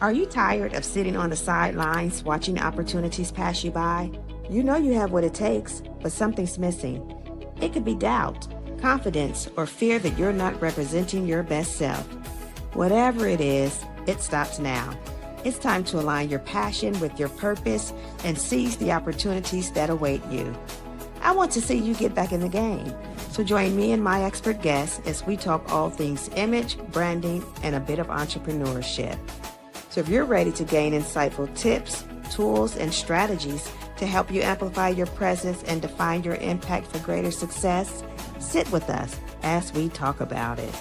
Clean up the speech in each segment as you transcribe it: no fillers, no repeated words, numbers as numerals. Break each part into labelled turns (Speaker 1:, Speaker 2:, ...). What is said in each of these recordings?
Speaker 1: Are you tired of sitting on the sidelines watching opportunities pass you by? You know you have what it takes, but something's missing. It could be doubt, confidence, or fear that you're not representing your best self. Whatever it is, it stops now. It's time to align your passion with your purpose and seize the opportunities that await you. I want to see you get back in the game. So join me and my expert guests as we talk all things image, branding, and a bit of entrepreneurship. So if you're ready to gain insightful tips, tools, and strategies to help you amplify your presence and define your impact for greater success, sit with us as we talk about it.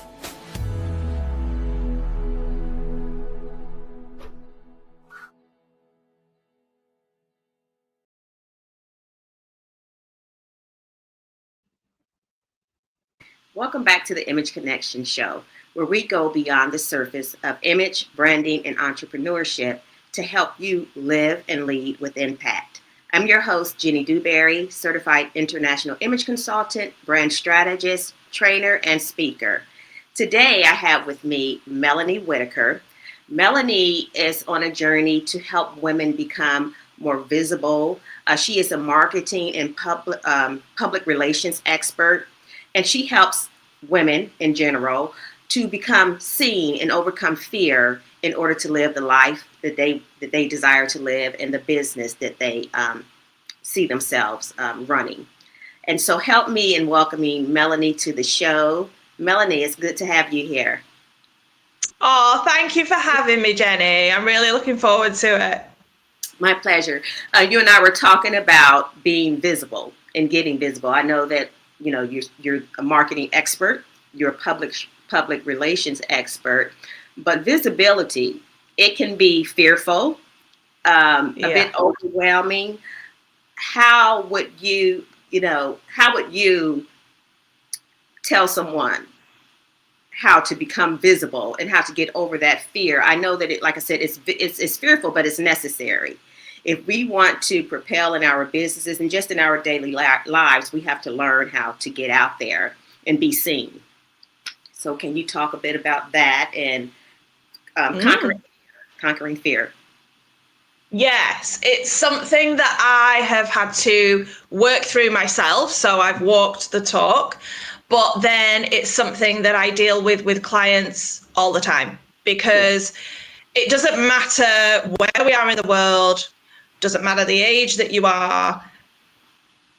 Speaker 2: Welcome back to the Image Connection Show, where we go beyond the surface of image, branding, and entrepreneurship to help you live and lead with impact. I'm your host, Jenny Dewberry, certified international image consultant, brand strategist, trainer, and speaker. Today, I have with me Melanie Whittaker. Melanie is on a journey to help women become more visible. She is a marketing and public relations expert, and she helps women in general to become seen and overcome fear in order to live the life that they desire to live and the business that they see themselves running. And so help me in welcoming Melanie to the show. Melanie, it's good to have you here.
Speaker 3: Oh, thank you for having me, Jenny. I'm really looking forward to it.
Speaker 2: My pleasure. You and I were talking about being visible and getting visible. I know that you're a marketing expert, you're a public relations expert, but visibility, it can be fearful, a bit overwhelming. How would you tell someone how to become visible and how to get over that fear? I know that like I said, it's fearful, but it's necessary. If we want to propel in our businesses and just in our daily lives, we have to learn how to get out there and be seen. So can you talk a bit about that and conquering fear?
Speaker 3: Yes, it's something that I have had to work through myself. So I've walked the talk, but then it's something that I deal with clients all the time, because it doesn't matter where we are in the world. Doesn't matter the age that you are,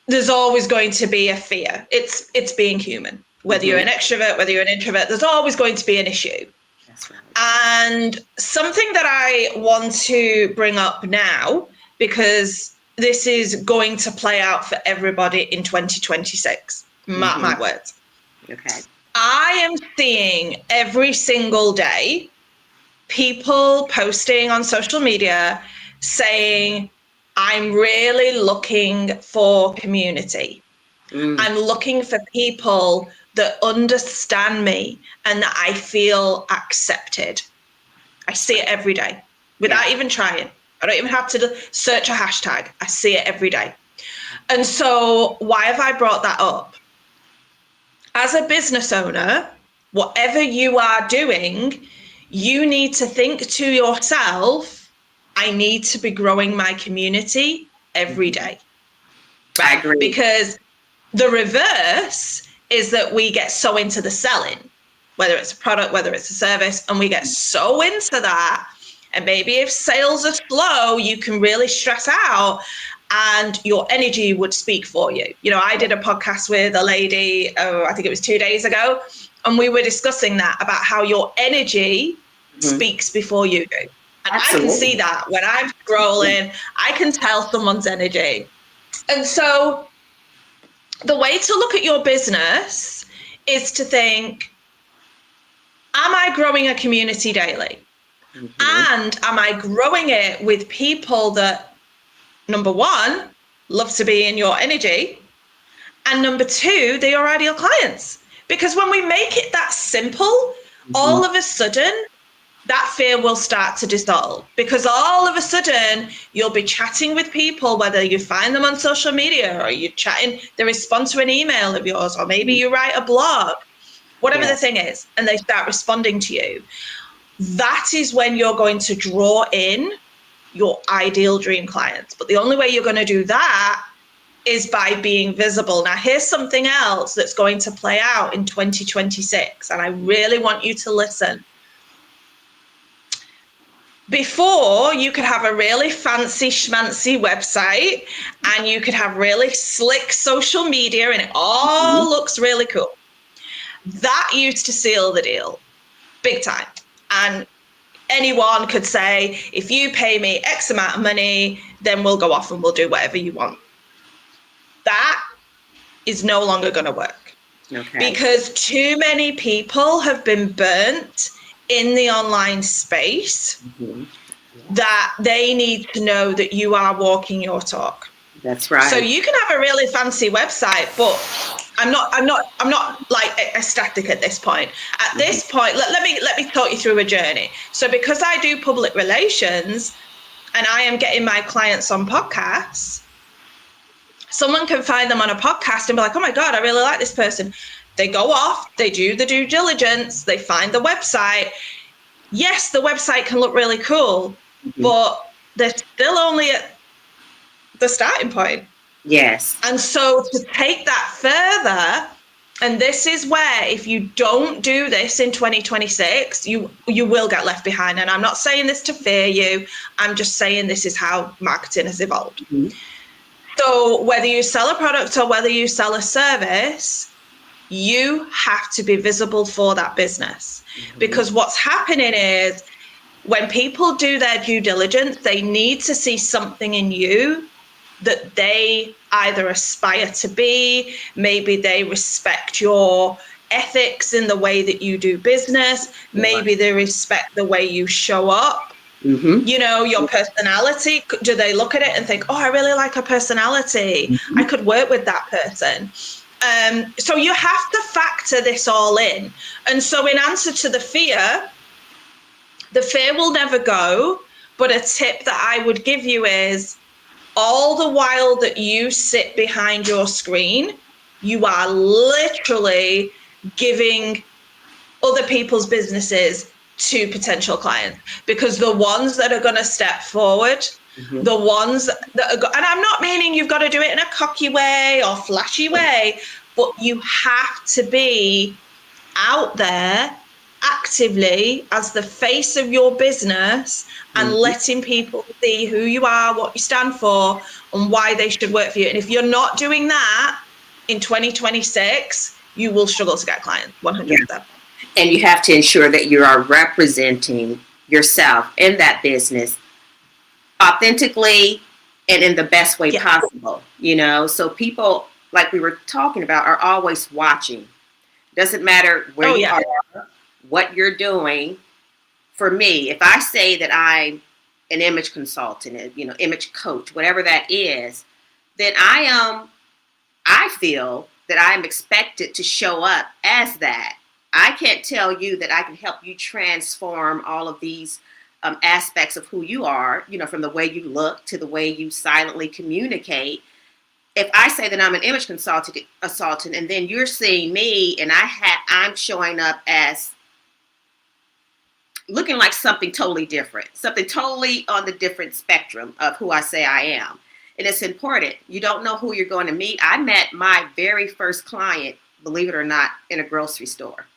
Speaker 3: there's always going to be a fear. It's being human. Whether you're an extrovert, whether you're an introvert, there's always going to be an issue.
Speaker 2: That's right.
Speaker 3: And something that I want to bring up now, because this is going to play out for everybody in 2026, mark my words.
Speaker 2: Okay.
Speaker 3: I am seeing every single day people posting on social media saying, I'm really looking for community. I'm looking for people that understand me and that I feel accepted. I see it every day without even trying. I don't even have to search a hashtag. I see it every day. And so why have I brought that up? As a business owner, whatever you are doing, you need to think to yourself, I need to be growing my community every day.
Speaker 2: Right? I agree.
Speaker 3: Because the reverse is that we get so into the selling, whether it's a product, whether it's a service, and we get so into that. And maybe if sales are slow, you can really stress out and your energy would speak for you. I did a podcast with a lady, I think it was 2 days ago, and we were discussing that about how your energy speaks before you do. And absolutely. I can see that when I'm scrolling, I can tell someone's energy. And so the way to look at your business is to think, am I growing a community daily? And am I growing it with people that, number one, love to be in your energy, and number two, they are ideal clients? Because when we make it that simple, all of a sudden, that fear will start to dissolve, because all of a sudden you'll be chatting with people, whether you find them on social media or you're chatting, they respond to an email of yours, or maybe you write a blog, whatever the thing is, and they start responding to you. that is when you're going to draw in your ideal dream clients. But the only way you're going to do that is by being visible. Now, here's something else that's going to play out in 2026, and I really want you to listen. Before, you could have a really fancy schmancy website and you could have really slick social media and it all looks really cool. That used to seal the deal big time. And anyone could say, if you pay me X amount of money, then we'll go off and we'll do whatever you want. That is no longer going to work.
Speaker 2: Okay.
Speaker 3: Because too many people have been burnt in the online space that they need to know that you are walking your talk.
Speaker 2: That's right.
Speaker 3: So you can have a really fancy website, but I'm not like ecstatic at this point. At this point, let me talk you through a journey. So because I do public relations and I am getting my clients on podcasts, someone can find them on a podcast and be like, oh my God, I really like this person. They go off, they do the due diligence, they find the website. Yes, the website can look really cool, but they're still only at the starting point.
Speaker 2: Yes.
Speaker 3: And so to take that further, and this is where if you don't do this in 2026, you will get left behind. And I'm not saying this to fear you. I'm just saying this is how marketing has evolved. So whether you sell a product or whether you sell a service, you have to be visible for that business. Because what's happening is when people do their due diligence, they need to see something in you that they either aspire to be, maybe they respect your ethics in the way that you do business, maybe they respect the way you show up. You know, your personality. Do they look at it and think, oh, I really like her personality. I could work with that person. So you have to factor this all in. And so in answer to the fear will never go. But a tip that I would give you is all the while that you sit behind your screen, you are literally giving other people's businesses to potential clients, because the ones that are going to step forward, the ones that are, and I'm not meaning you've got to do it in a cocky way or flashy way, but you have to be out there actively as the face of your business and letting people see who you are, what you stand for, and why they should work for you. And if you're not doing that in 2026, you will struggle to get clients, 100%.
Speaker 2: And you have to ensure that you are representing yourself in that business authentically and in the best way possible, you know? So people, like we were talking about, are always watching. Doesn't matter where you are, what you're doing. For me, if I say that I'm an image consultant, you know, image coach, whatever that is, then I feel that I'm expected to show up as that. I can't tell you that I can help you transform all of these aspects of who you are, you know, from the way you look to the way you silently communicate. If I say that I'm an image consultant, and then you're seeing me and I'm showing up as looking like something totally different, something totally on the different spectrum of who I say I am. And it's important. You don't know who you're going to meet. I met my very first client, believe it or not, in a grocery store.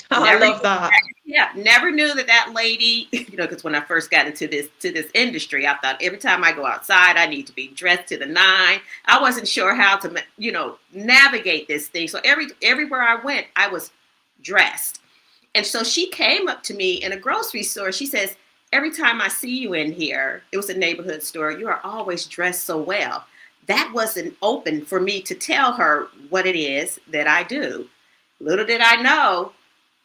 Speaker 3: I love that.
Speaker 2: Yeah, never knew that lady, you know, because when I first got into this industry, I thought every time I go outside, I need to be dressed to the nine. I wasn't sure how to, you know, navigate this thing. So everywhere I went, I was dressed. And so she came up to me in a grocery store. She says, every time I see you in here, it was a neighborhood store, you are always dressed so well. That wasn't open for me to tell her what it is that I do. Little did I know,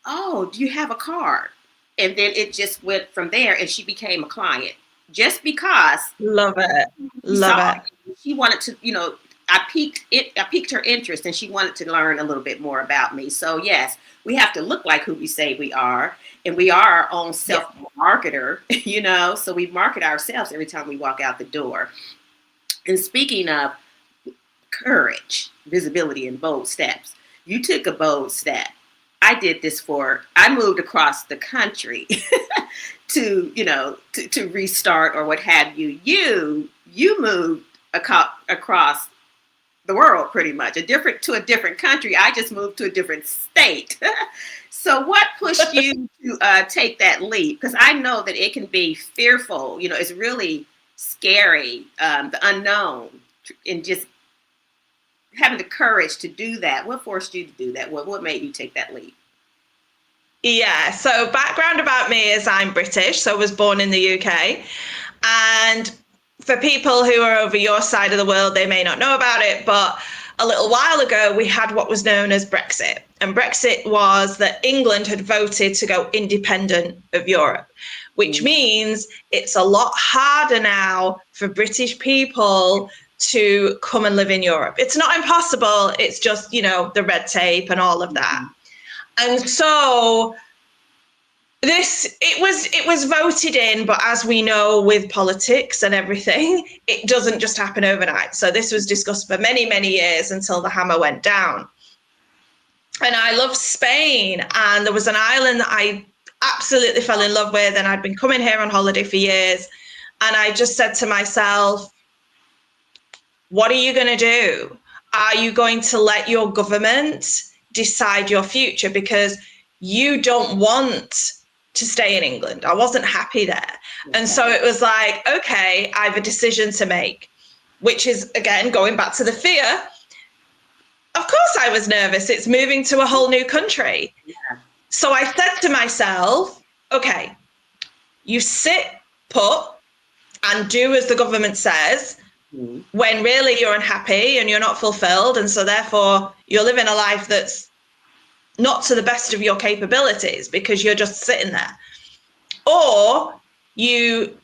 Speaker 2: oh, do you have a card? And then it just went from there, and she became a client just because.
Speaker 3: Love it.
Speaker 2: She wanted to, you know, I piqued her interest, and she wanted to learn a little bit more about me. So yes, we have to look like who we say we are, and we are our own self-marketer, you know, so we market ourselves every time we walk out the door. And speaking of courage, visibility, and bold steps, you took a bold step. I did this I moved across the country to, to restart or what have you. You moved across the world pretty much, to a different country. I just moved to a different state. So what pushed you to take that leap? Because I know that it can be fearful. It's really scary, the unknown, and just having the courage to do that. What forced you to do that? What made you take that leap?
Speaker 3: Yeah, so background about me is I'm British, so I was born in the UK. And for people who are over your side of the world, they may not know about it, but a little while ago, we had what was known as Brexit. And Brexit was that England had voted to go independent of Europe, which means it's a lot harder now for British people to come and live in Europe. It's not impossible. It's just, the red tape and all of that. And so it was voted in, but as we know with politics and everything, it doesn't just happen overnight. So this was discussed for many, many years until the hammer went down. And I love Spain, and there was an island that I absolutely fell in love with, and I'd been coming here on holiday for years. And I just said to myself, what are you going to do? Are you going to let your government decide your future? Because you don't want to stay in England. I wasn't happy there. And so it was like, okay, I have a decision to make, which is, again, going back to the fear. Of course I was nervous. It's moving to a whole new country. Yeah. So I said to myself, okay, you sit put and do as the government says, when really you're unhappy and you're not fulfilled. And so therefore you're living a life that's not to the best of your capabilities because you're just sitting there. Or you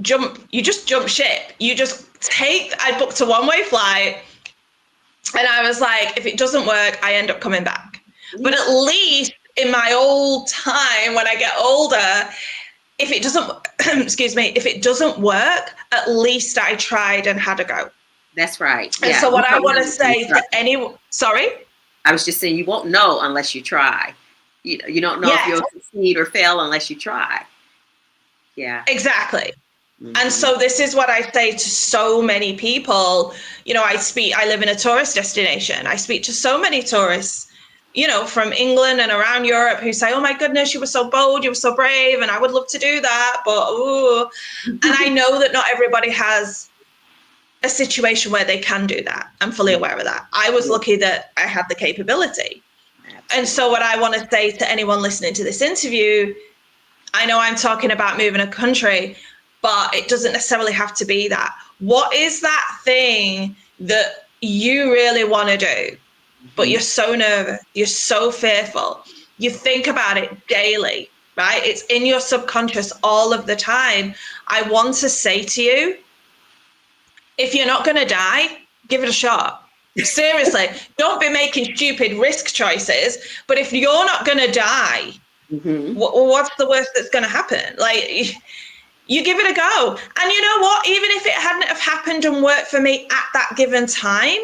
Speaker 3: just jump ship. I booked a one-way flight, and I was like, if it doesn't work, I end up coming back. But at least in my old time, when I get older, if it doesn't work, at least I tried and had a go.
Speaker 2: That's right.
Speaker 3: And so what I want to say to anyone, sorry?
Speaker 2: I was just saying, you won't know unless you try. You don't know if you'll succeed or fail unless you try. Yeah.
Speaker 3: Exactly. Mm-hmm. And so this is what I say to so many people. I live in a tourist destination. I speak to so many tourists, from England and around Europe who say, oh my goodness, you were so bold, you were so brave, and I would love to do that, but ooh. And I know that not everybody has a situation where they can do that. I'm fully aware of that. I was lucky that I had the capability. And so what I want to say to anyone listening to this interview, I know I'm talking about moving a country, but it doesn't necessarily have to be that. What is that thing that you really want to do, but you're so nervous, you're so fearful, you think about it daily, right? It's in your subconscious all of the time. I want to say to you, if you're not going to die, give it a shot. Seriously, don't be making stupid risk choices. But if you're not going to die, what's the worst that's going to happen? Like, you give it a go. And you know what? Even if it hadn't have happened and worked for me at that given time,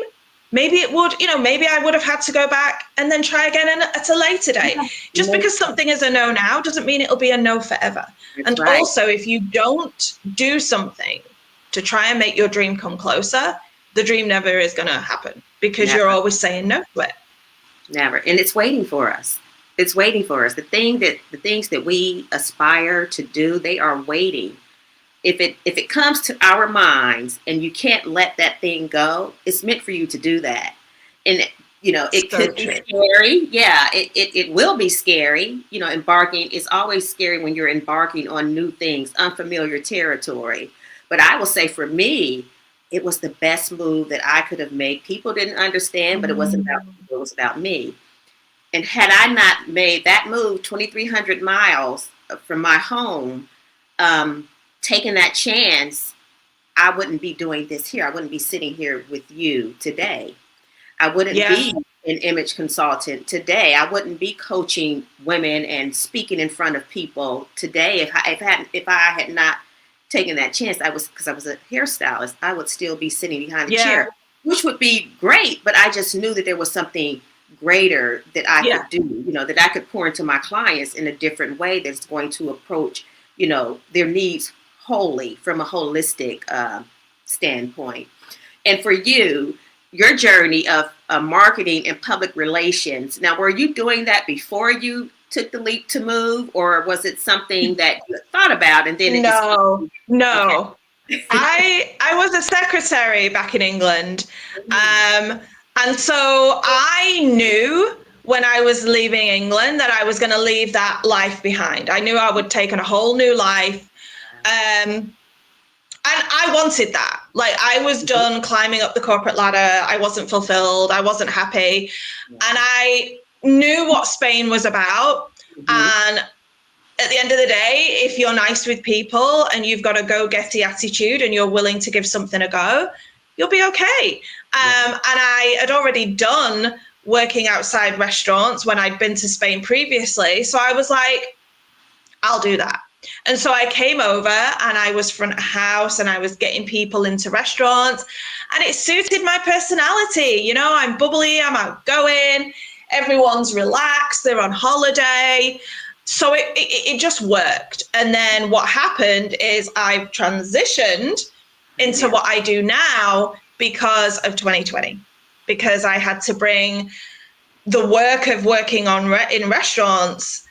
Speaker 3: maybe it would, maybe I would have had to go back and then try again at a later date. Yeah. Just because something is a no now doesn't mean it'll be a no forever. That's and right. Also, if you don't do something to try and make your dream come closer, the dream never is going to happen because you're always saying no to it.
Speaker 2: Never. And it's waiting for us. It's waiting for us. The things that we aspire to do, they are waiting. If it comes to our minds and you can't let that thing go, it's meant for you to do that. And it could be scary. Yeah, it will be scary. Embarking is always scary when you're embarking on new things, unfamiliar territory. But I will say for me, it was the best move that I could have made. People didn't understand, but it wasn't about people, it was about me. And had I not made that move 2,300 miles from my home, taking that chance, I wouldn't be doing this here. I wouldn't be sitting here with you today. I wouldn't be an image consultant today. I wouldn't be coaching women and speaking in front of people today. If I had not taken that chance, because I was a hairstylist, I would still be sitting behind a chair, which would be great. But I just knew that there was something greater that I
Speaker 3: Yeah.
Speaker 2: could do, that I could pour into my clients in a different way that's going to approach, their needs wholly from a holistic standpoint. And for you, your journey of marketing and public relations, now, were you doing that before you took the leap to move, or was it something that you thought about and then it just...
Speaker 3: No. I was a secretary back in England. And so I knew when I was leaving England that I was going to leave that life behind. I knew I would take on a whole new life. And I wanted that. Like, I was done climbing up the corporate ladder. I wasn't fulfilled. I wasn't happy. And I knew what Spain was about. And at the end of the day, if you're nice with people and you've got a go-getty attitude and you're willing to give something a go, you'll be okay. And I had already done working outside restaurants when I'd been to Spain previously. So I was like, I'll do that. And so I came over and I was front of house and I was getting people into restaurants, and it suited my personality. I'm bubbly, I'm outgoing, everyone's relaxed, they're on holiday. So it just worked. And then what happened is I've transitioned into what I do now because of 2020, because I had to bring the work of working in restaurants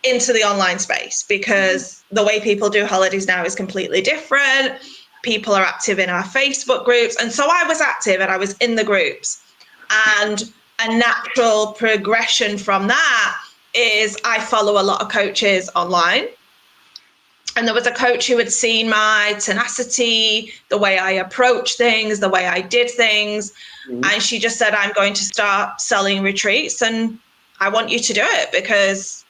Speaker 3: into the online space, because the way people do holidays now is completely different. People are active in our Facebook groups. And so I was active and I was in the groups. And a natural progression from that is I follow a lot of coaches online. And there was a coach who had seen my tenacity, the way I approach things, the way I did things. And she just said, I'm going to start selling retreats and I want you to do it because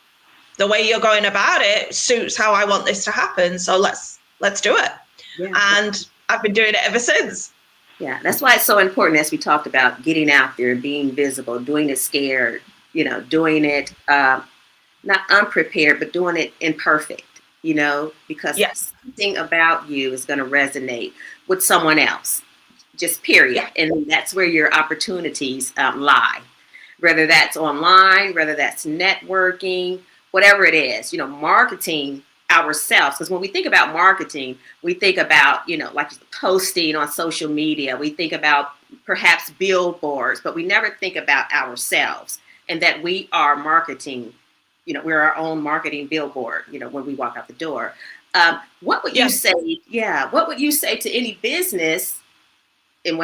Speaker 3: the way you're going about it suits how I want this to happen. So let's do it. Yeah. And I've been doing it ever since.
Speaker 2: Yeah, that's why it's so important, as we talked about, getting out there, being visible, doing it scared, doing it not unprepared, but doing it imperfect, because something about you is going to resonate with someone else, just period. Yeah. And that's where your opportunities lie, whether that's online, whether that's networking, whatever it is, marketing ourselves. Because when we think about marketing, we think about, like posting on social media. We think about perhaps billboards, but we never think about ourselves and that we are marketing. We're our own marketing billboard, when we walk out the door. What would you say? Yeah. What would you say to any business? And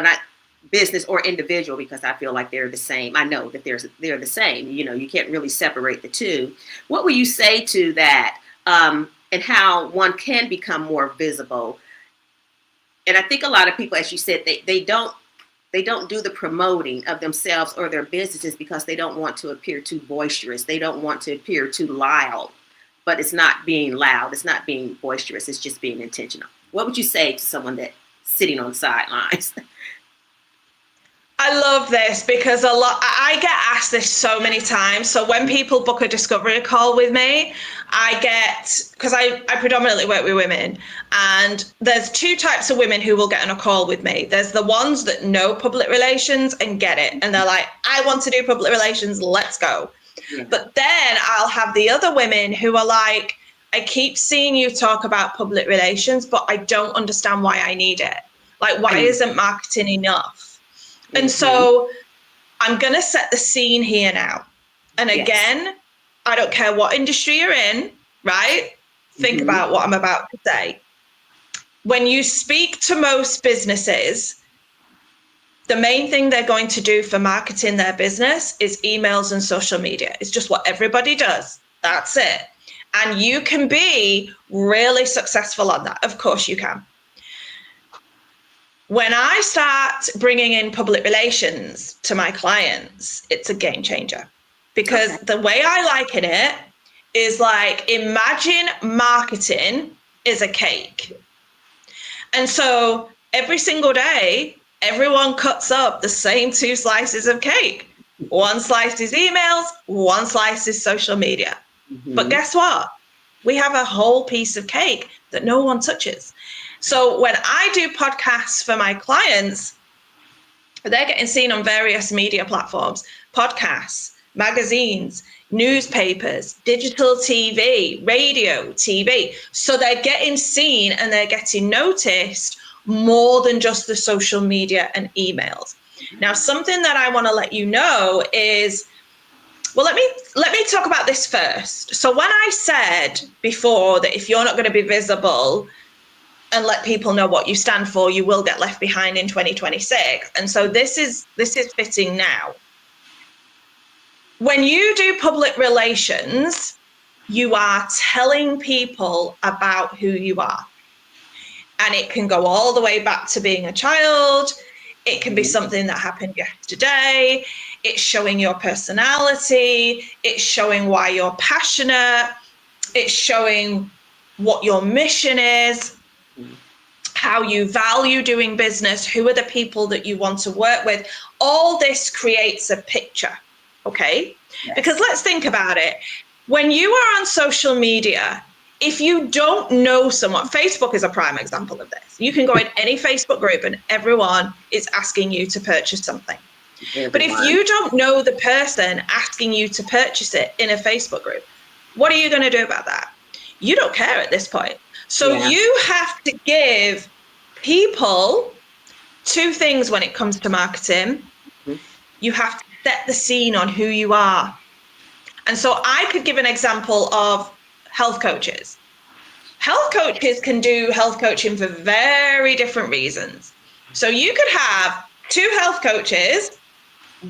Speaker 2: business or individual, because I feel like they're the same. I know that they're the same. You can't really separate the two. What would you say to that? And how one can become more visible? And I think a lot of people, as you said, they don't do the promoting of themselves or their businesses because they don't want to appear too boisterous. They don't want to appear too loud. But it's not being loud. It's not being boisterous. It's just being intentional. What would you say to someone that's sitting on the sidelines?
Speaker 3: I love this because I get asked this so many times. So when people book a discovery call with me, because I predominantly work with women, and there's two types of women who will get on a call with me. There's the ones that know public relations and get it. And they're like, I want to do public relations, let's go. Yeah. But then I'll have the other women who are like, I keep seeing you talk about public relations, but I don't understand why I need it. Like, why isn't marketing enough? And so I'm going to set the scene here now. And again, I don't care what industry you're in, right? Think about what I'm about to say. When you speak to most businesses, the main thing they're going to do for marketing their business is emails and social media. It's just what everybody does. That's it. And you can be really successful on that. Of course you can. When I start bringing in public relations to my clients, it's a game changer, because the way I liken it is like, imagine marketing is a cake. And so every single day, everyone cuts up the same 2 slices of cake. One slice is emails, one slice is social media. But guess what? We have a whole piece of cake that no one touches. So when I do podcasts for my clients, They're getting seen on various media platforms, podcasts, magazines, newspapers, digital TV, radio, TV. So they're getting seen and they're getting noticed more than just the social media and emails. Now, something that I want to let you know is, well, let me talk about this first. So when I said before that if you're not going to be visible and let people know what you stand for, you will get left behind in 2026. And so this is fitting now. When you do public relations, you are telling people about who you are. And it can go all the way back to being a child. It can be something that happened yesterday. It's showing your personality. It's showing why you're passionate. It's showing what your mission is, how you value doing business, who are the people that you want to work with. All this creates a picture, okay? Yes. Because let's think about it. When you are on social media, if you don't know someone, Facebook is a prime example of this. You can go in any Facebook group and everyone is asking you to purchase something. Everyone. But if you don't know the person asking you to purchase it in a Facebook group, what are you going to do about that? You don't care at this point. So you have to give people two things when it comes to marketing. You have to set the scene on who you are. And so I could give an example of health coaches. Health coaches can do health coaching for very different reasons. So you could have two health coaches.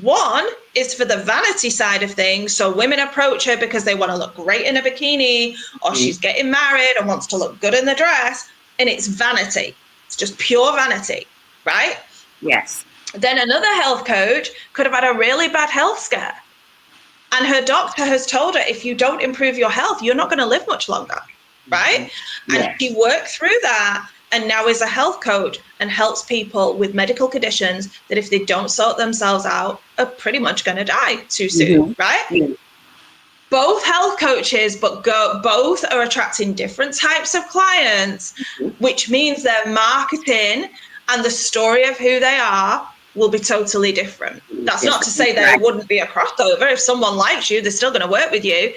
Speaker 3: One is for the vanity side of things. So women approach her because they want to look great in a bikini, or she's getting married and wants to look good in the dress. And it's vanity. It's just pure vanity, right?
Speaker 2: Yes.
Speaker 3: Then another health coach could have had a really bad health scare. And her doctor has told her, if you don't improve your health, you're not going to live much longer, right? Yes. And she worked through that and now is a health coach and helps people with medical conditions that if they don't sort themselves out are pretty much going to die too soon, right? Mm-hmm. Both health coaches, but both are attracting different types of clients, which means their marketing and the story of who they are will be totally different. That's not to say there wouldn't be a crossover. If someone likes you, they're still going to work with you.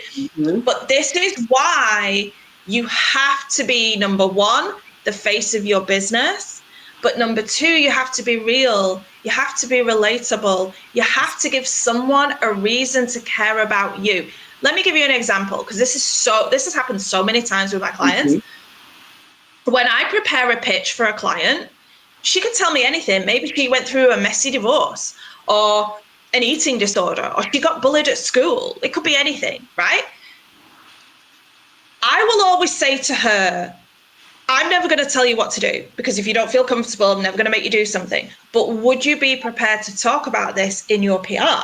Speaker 3: But this is why you have to be, number one, the face of your business. But number two, you have to be real. You have to be relatable. You have to give someone a reason to care about you. Let me give you an example, because this has happened so many times with my clients. When I prepare a pitch for a client, she could tell me anything. Maybe she went through a messy divorce or an eating disorder, or she got bullied at school. It could be anything, right? I will always say to her, I'm never going to tell you what to do, because if you don't feel comfortable, I'm never going to make you do something. But would you be prepared to talk about this in your PR?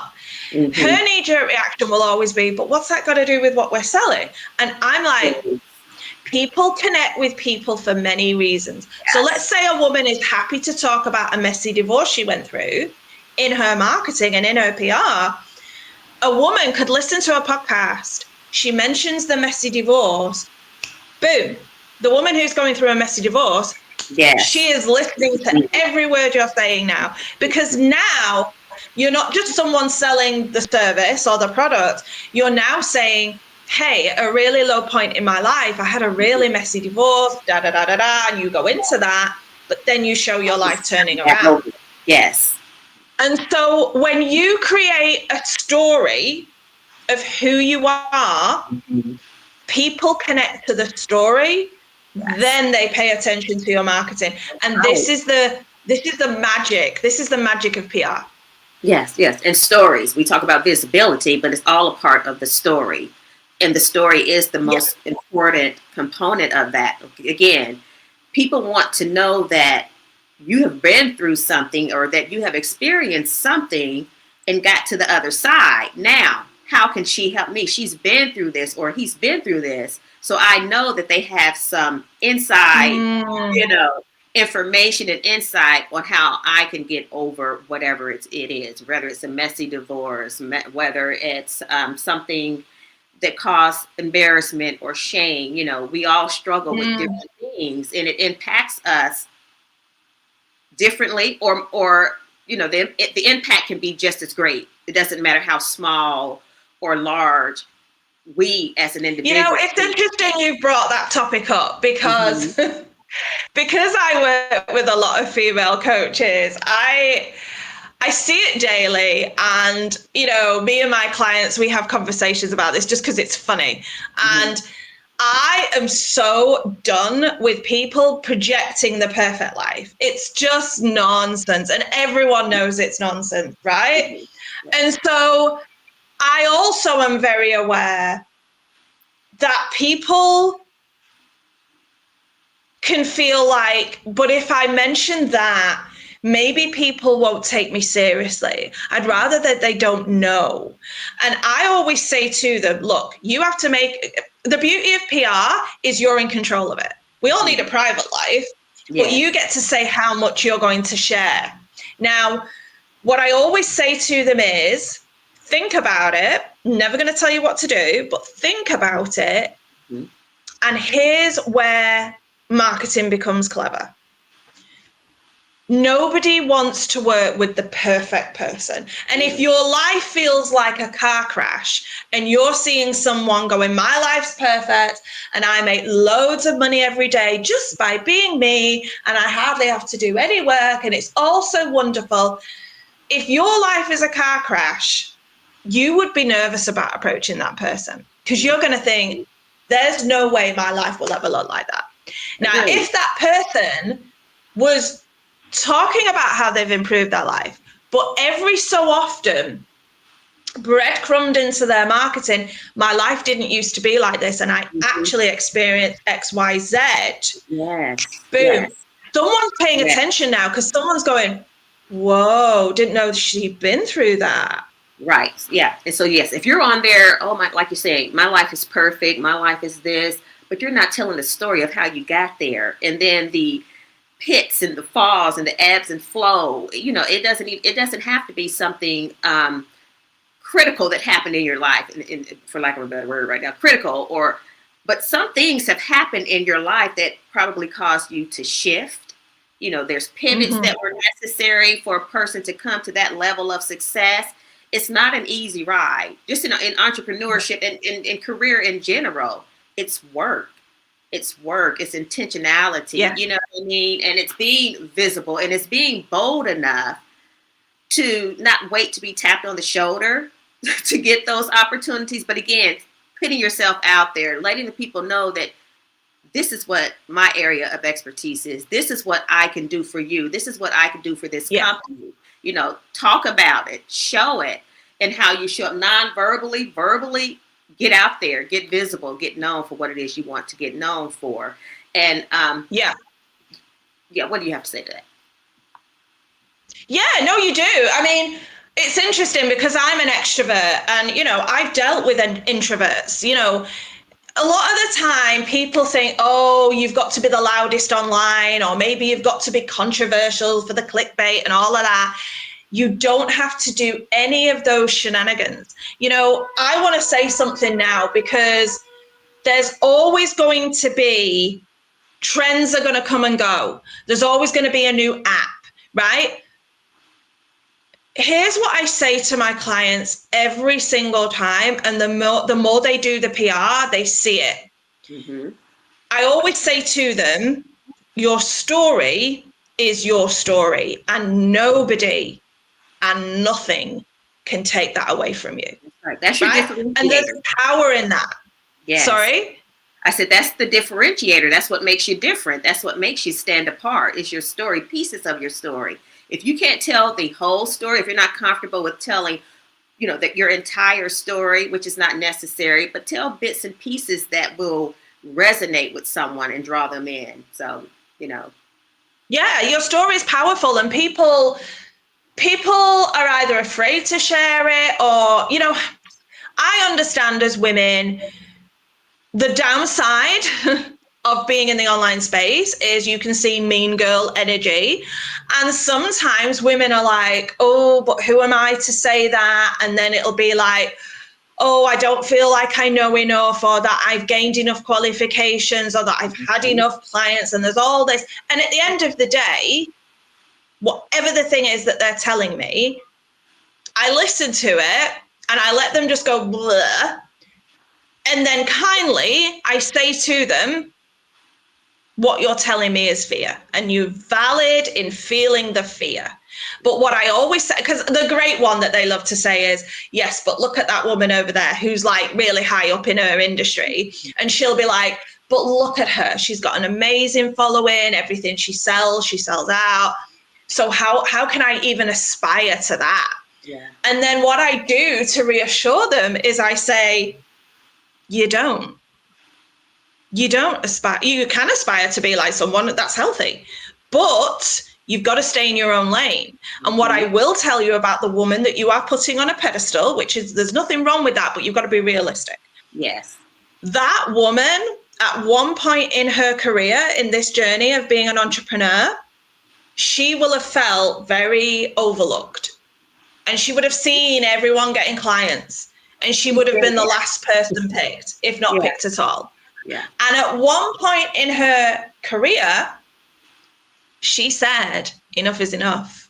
Speaker 3: Her knee-jerk reaction will always be, but what's that got to do with what we're selling? And I'm like, people connect with people for many reasons. So let's say a woman is happy to talk about a messy divorce she went through in her marketing and in her PR. A woman could listen to a podcast. She mentions the messy divorce. Boom. The woman who's going through a messy divorce, she is listening to every word you're saying now, because now you're not just someone selling the service or the product. You're now saying, hey, a really low point in my life, I had a really messy divorce, and you go into that, but then you show your life turning around.
Speaker 2: Yes.
Speaker 3: And so when you create a story of who you are, people connect to the story, then they pay attention to your marketing. And this is the magic. This is the magic of PR.
Speaker 2: Yes. And stories. We talk about visibility, but it's all a part of the story. And the story is the most important component of that. Again, people want to know that you have been through something, or that you have experienced something and got to the other side. Now, how can she help me? She's been through this, or he's been through this. So I know that they have some inside, information and insight on how I can get over whatever it is, whether it's a messy divorce, whether it's something that cause embarrassment or shame. We all struggle with different things, and it impacts us differently or the impact can be just as great. It doesn't matter how small or large we as an individual.
Speaker 3: It's interesting you brought that topic up because because I work with a lot of female coaches, I see it daily, and me and my clients, we have conversations about this just because it's funny. And I am so done with people projecting the perfect life. It's just nonsense, and everyone knows it's nonsense, right? And so I also am very aware that people can feel like, but if I mention that, maybe people won't take me seriously. I'd rather that they don't know. And I always say to them, look, you have to the beauty of PR is you're in control of it. We all need a private life, but you get to say how much you're going to share. Now, what I always say to them is, think about it. Never going to tell you what to do, but think about it. And here's where marketing becomes clever. Nobody wants to work with the perfect person. And if your life feels like a car crash and you're seeing someone going, my life's perfect and I make loads of money every day just by being me and I hardly have to do any work and it's all so wonderful. If your life is a car crash, you would be nervous about approaching that person because you're going to think, there's no way my life will ever look like that. Now, if that person was talking about how they've improved their life, but every so often breadcrumbed into their marketing, my life didn't used to be like this and I actually experienced XYZ. Boom. Someone's paying attention now because someone's going, whoa, didn't know she'd been through that.
Speaker 2: Right. Yeah. And so, yes, if you're on there, like you're saying, my life is perfect, my life is this, but you're not telling the story of how you got there. And then the pits and the falls and the ebbs and flow, it doesn't have to be something critical that happened in your life, in for lack of a better word right now, but some things have happened in your life that probably caused you to shift. There's pivots that were necessary for a person to come to that level of success. It's not an easy ride, just in entrepreneurship and in career in general. It's work. It's intentionality, you know what I mean? And it's being visible and it's being bold enough to not wait to be tapped on the shoulder to get those opportunities. But again, putting yourself out there, letting the people know that this is what my area of expertise is. This is what I can do for you. This is what I can do for this company. Talk about it, show it, and how you show up non-verbally, verbally. Get out there, get visible, get known for what it is you want to get known for. And what do you have to say to that?
Speaker 3: Yeah, no, you do. I mean, it's interesting because I'm an extrovert and, I've dealt with introverts. A lot of the time people think, oh, you've got to be the loudest online, or maybe you've got to be controversial for the clickbait and all of that. You don't have to do any of those shenanigans. I want to say something now because there's always going to be, trends are going to come and go. There's always going to be a new app, right? Here's what I say to my clients every single time, and the more they do the PR, they see it. I always say to them, your story is your story, and nobody and nothing can take that away from you.
Speaker 2: Right. That's your differentiator.
Speaker 3: And there's power in that.
Speaker 2: Yes.
Speaker 3: Sorry?
Speaker 2: I said that's the differentiator. That's what makes you different. That's what makes you stand apart, is your story, pieces of your story. If you can't tell the whole story, if you're not comfortable with telling, that your entire story, which is not necessary, but tell bits and pieces that will resonate with someone and draw them in. So,
Speaker 3: Yeah, your story is powerful, and people are either afraid to share it or, I understand as women, the downside of being in the online space is you can see mean girl energy. And sometimes women are like, oh, but who am I to say that? And then it'll be like, oh, I don't feel like I know enough, or that I've gained enough qualifications, or that I've had enough clients, and there's all this. And at the end of the day, whatever the thing is that they're telling me, I listen to it and I let them just go blah. And then kindly, I say to them, what you're telling me is fear, and you're valid in feeling the fear. But what I always say, because the great one that they love to say is, yes, but look at that woman over there who's like really high up in her industry. And she'll be like, but look at her. She's got an amazing following. Everything she sells out. So how can I even aspire to that?
Speaker 2: Yeah.
Speaker 3: And then what I do to reassure them is I say, you don't aspire. You can aspire to be like someone that's healthy, but you've got to stay in your own lane. And what I will tell you about the woman that you are putting on a pedestal, which is, there's nothing wrong with that, but you've got to be realistic.
Speaker 2: Yes.
Speaker 3: That woman at one point in her career, in this journey of being an entrepreneur, she will have felt very overlooked, and she would have seen everyone getting clients, and she would have been the last person picked, if not picked at all.
Speaker 2: Yeah.
Speaker 3: And at one point in her career, she said, enough is enough.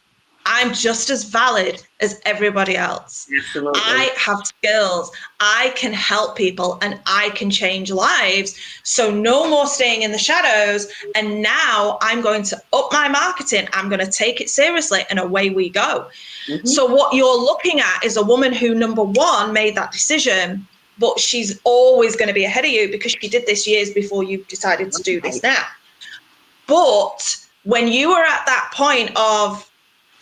Speaker 3: I'm just as valid as everybody else.
Speaker 2: Absolutely.
Speaker 3: I have skills. I can help people and I can change lives. So no more staying in the shadows. And now I'm going to up my marketing. I'm going to take it seriously, and away we go. Mm-hmm. So what you're looking at is a woman who, number one, made that decision, but she's always going to be ahead of you because she did this years before you decided to do this now. But when you are at that point of,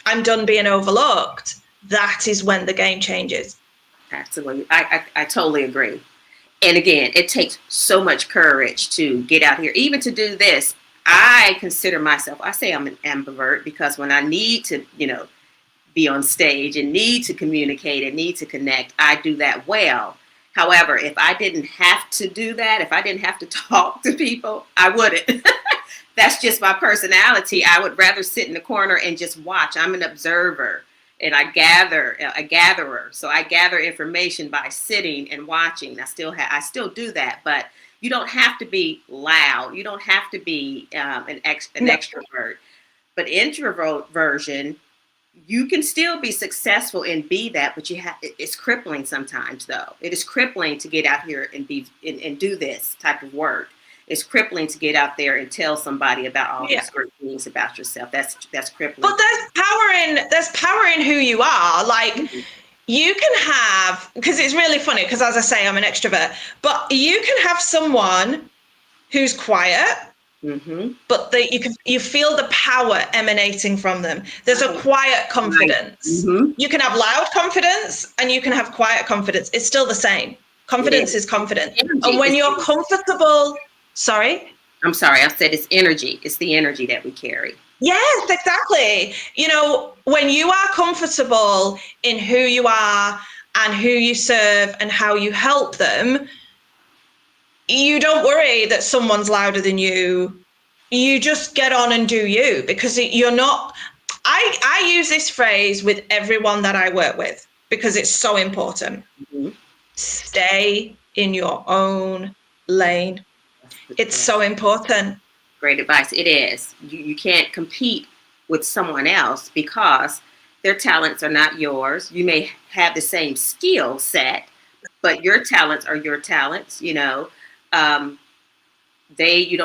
Speaker 3: I'm done being overlooked, that is when the game changes.
Speaker 2: Absolutely. I totally agree. And again, it takes so much courage to get out here, even to do this. I consider myself, I say I'm an ambivert, because when I need to, be on stage and need to communicate and need to connect, I do that well. However, if I didn't have to do that, if I didn't have to talk to people, I wouldn't. That's just my personality. I would rather sit in the corner and just watch. I'm an observer, and a gatherer. So I gather information by sitting and watching. I still do that, but you don't have to be loud. You don't have to be an extrovert. But introversion, you can still be successful and be that, but it's crippling sometimes, though. It is crippling to get out here and do this type of work. It's crippling to get out there and tell somebody about all these great things about yourself. That's crippling.
Speaker 3: But there's power in who you are. Like, you can have, because it's really funny, because as I say, I'm an extrovert, but you can have someone who's quiet, but you feel the power emanating from them. There's a quiet confidence. You can have loud confidence and you can have quiet confidence. It's still the same. Confidence is confidence. And when you're comfortable, sorry?
Speaker 2: I'm sorry. I said it's energy. It's the energy that we carry.
Speaker 3: Yes, exactly. When you are comfortable in who you are and who you serve and how you help them, you don't worry that someone's louder than you. You just get on and do you, because you're not. I use this phrase with everyone that I work with because it's so important. Stay in your own lane. It's so important.
Speaker 2: Great advice. It is. You can't compete with someone else because their talents are not yours. You may have the same skill set, but your talents are your talents. You don't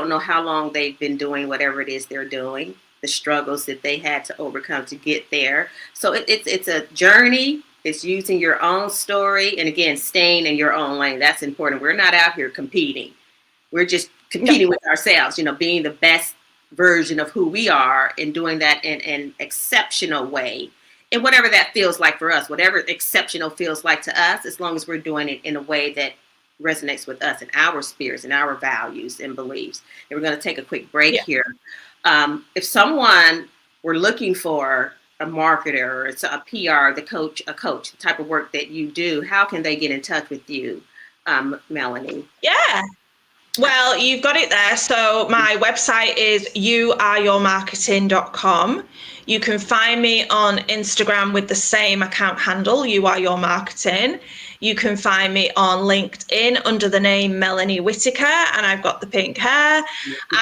Speaker 2: know how long they've been doing whatever it is they're doing, the struggles that they had to overcome to get there. So it's a journey. It's using your own story, and again, staying in your own lane. That's important. We're not out here competing. We're just competing with ourselves, being the best version of who we are and doing that in an exceptional way. And whatever that feels like for us, whatever exceptional feels like to us, as long as we're doing it in a way that resonates with us and our spirits and our values and beliefs. And we're going to take a quick break here. If someone were looking for a marketer or it's a PR, a coach, the type of work that you do, how can they get in touch with you, Melanie?
Speaker 3: Yeah. Well, you've got it there. So my website is youareyourmarketing.com. You can find me on Instagram with the same account handle, You Are Your Marketing. You can find me on LinkedIn under the name Melanie Whittaker, and I've got the pink hair.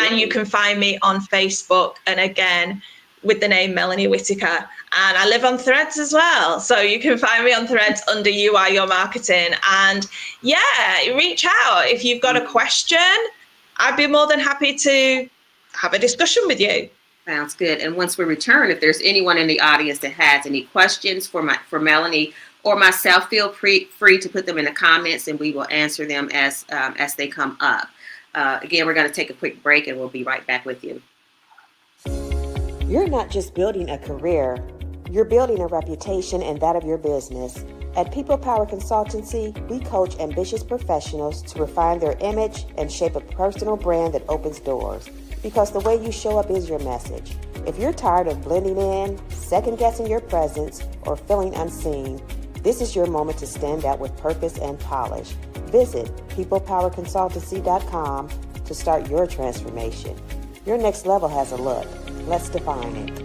Speaker 3: And you can find me on Facebook. And again, with the name Melanie Whittaker, and I live on Threads as well. So you can find me on Threads under You Are Your Marketing. And yeah, reach out if you've got a question. I'd be more than happy to have a discussion with you.
Speaker 2: Sounds good. And once we return, if there's anyone in the audience that has any questions for Melanie or myself, feel free to put them in the comments, and we will answer them as they come up. Again, we're going to take a quick break, and we'll be right back with you.
Speaker 1: You're not just building a career, you're building a reputation and that of your business. At People Power Consultancy, we coach ambitious professionals to refine their image and shape a personal brand that opens doors. Because the way you show up is your message. If you're tired of blending in, second-guessing your presence, or feeling unseen, this is your moment to stand out with purpose and polish. Visit peoplepowerconsultancy.com to start your transformation. Your next level has a look. Let's define it.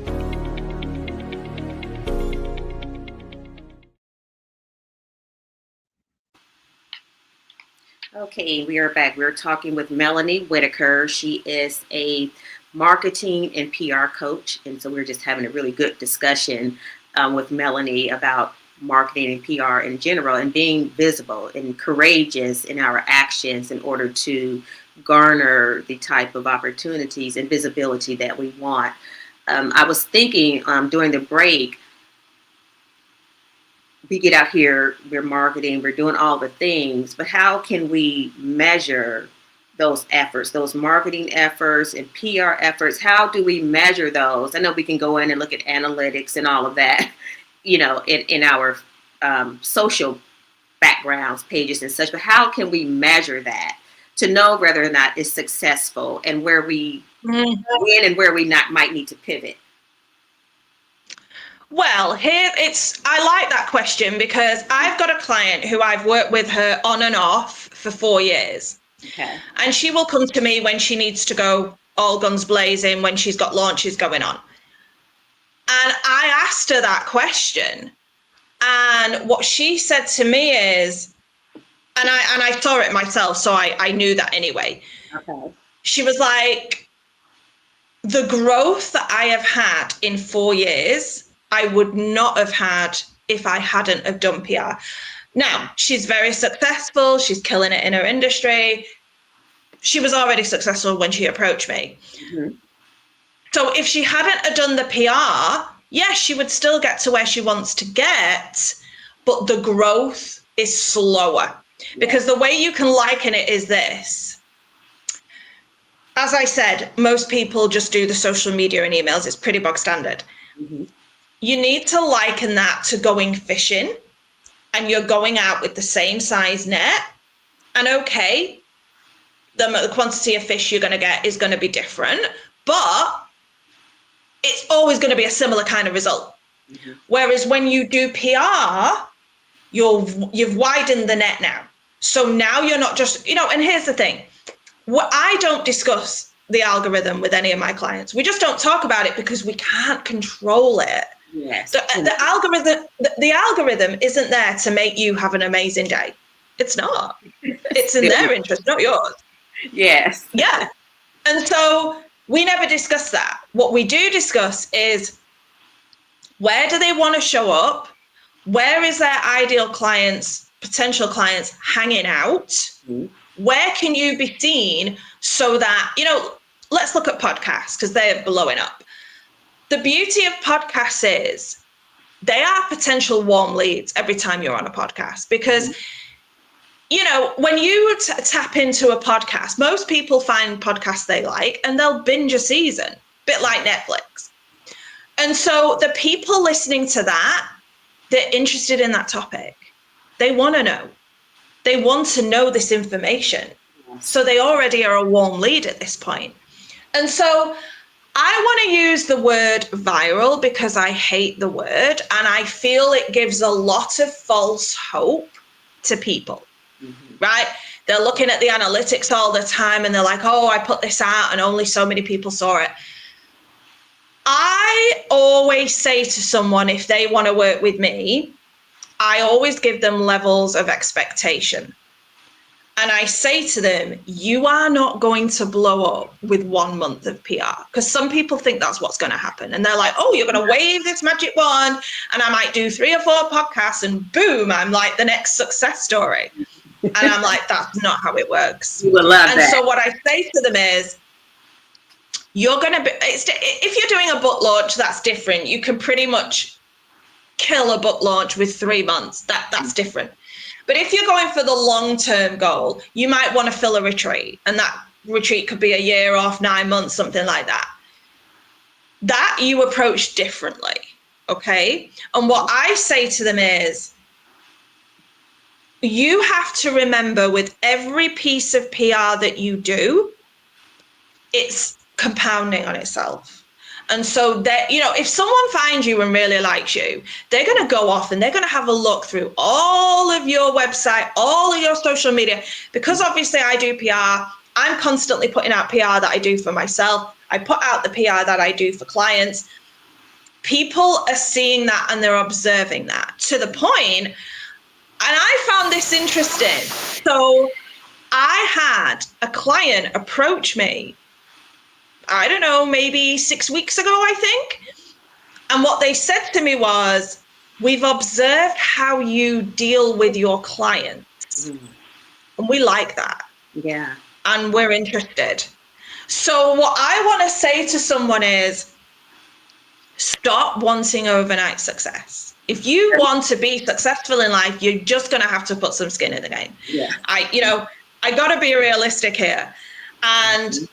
Speaker 2: Okay, we are back. We're talking with Melanie Whittaker. She is a marketing and PR coach. And so we're just having a really good discussion with Melanie about marketing and PR in general, and being visible and courageous in our actions in order to garner the type of opportunities and visibility that we want. I was thinking during the break, we get out here, we're marketing, we're doing all the things, but how can we measure those efforts, those marketing efforts and PR efforts? How do we measure those? I know we can go in and look at analytics and all of that, in our social backgrounds, pages and such, but how can we measure that to know whether or not it's successful and where we win and where we might need to pivot?
Speaker 3: Well, I like that question because I've got a client who I've worked with her on and off for 4 years.
Speaker 2: Okay.
Speaker 3: And she will come to me when she needs to go all guns blazing, when she's got launches going on. And I asked her that question. And what she said to me is, and I saw it myself, so I knew that anyway.
Speaker 2: Okay.
Speaker 3: She was like, the growth that I have had in 4 years, I would not have had if I hadn't have done PR. Now, she's very successful. She's killing it in her industry. She was already successful when she approached me.
Speaker 2: Mm-hmm.
Speaker 3: So if she hadn't have done the PR, yes, she would still get to where she wants to get, but the growth is slower. Because the way you can liken it is this. As I said, most people just do the social media and emails. It's pretty bog standard.
Speaker 2: Mm-hmm.
Speaker 3: You need to liken that to going fishing, and you're going out with the same size net. And okay, the quantity of fish you're going to get is going to be different, but it's always going to be a similar kind of result. Mm-hmm. Whereas when you do PR, you've widened the net now. So now you're not just, and here's the thing. I don't discuss the algorithm with any of my clients. We just don't talk about it because we can't control it.
Speaker 2: Yes.
Speaker 3: The algorithm isn't there to make you have an amazing day. It's not. It's in their interest, not yours.
Speaker 2: Yes.
Speaker 3: Yeah. And so we never discuss that. What we do discuss is, where do they want to show up? Where is their ideal clients, potential clients hanging out? Mm-hmm. Where can you be seen so that, let's look at podcasts because they're blowing up. The beauty of podcasts is they are potential warm leads every time you're on a podcast because, when you tap into a podcast, most people find podcasts they like and they'll binge a season, a bit like Netflix. And so the people listening to that, they're interested in that topic. They want to know. They want to know this information. So they already are a warm lead at this point. And so I want to use the word viral because I hate the word and I feel it gives a lot of false hope to people, right? They're looking at the analytics all the time and they're like, oh, I put this out and only so many people saw it. I always say to someone, if they want to work with me, I always give them levels of expectation. And I say to them, you are not going to blow up with 1 month of PR, because some people think that's what's going to happen. And they're like, oh, you're going to wave this magic wand and I might do 3 or 4 podcasts and boom, I'm like the next success story. And I'm like, that's not how it works.
Speaker 2: You will love
Speaker 3: and
Speaker 2: that.
Speaker 3: So what I say to them is, you're going to be, if you're doing a book launch, that's different. You can pretty much kill a book launch with 3 months. That's different. But if you're going for the long-term goal, you might want to fill a retreat, and that retreat could be a year off, 9 months, something like that. That you approach differently, okay? And what I say to them is, you have to remember with every piece of PR that you do, it's compounding on itself. And so that, if someone finds you and really likes you, they're going to go off and they're going to have a look through all of your website, all of your social media, because obviously I do PR. I'm constantly putting out PR that I do for myself. I put out the PR that I do for clients. People are seeing that and they're observing that to the point. And I found this interesting. So I had a client approach me, I don't know, maybe 6 weeks ago, I think. And what they said to me was, we've observed how you deal with your clients. And we like that.
Speaker 2: Yeah.
Speaker 3: And we're interested. So what I want to say to someone is, stop wanting overnight success. If you want to be successful in life, you're just going to have to put some skin in the game.
Speaker 2: Yeah.
Speaker 3: I got to be realistic here. And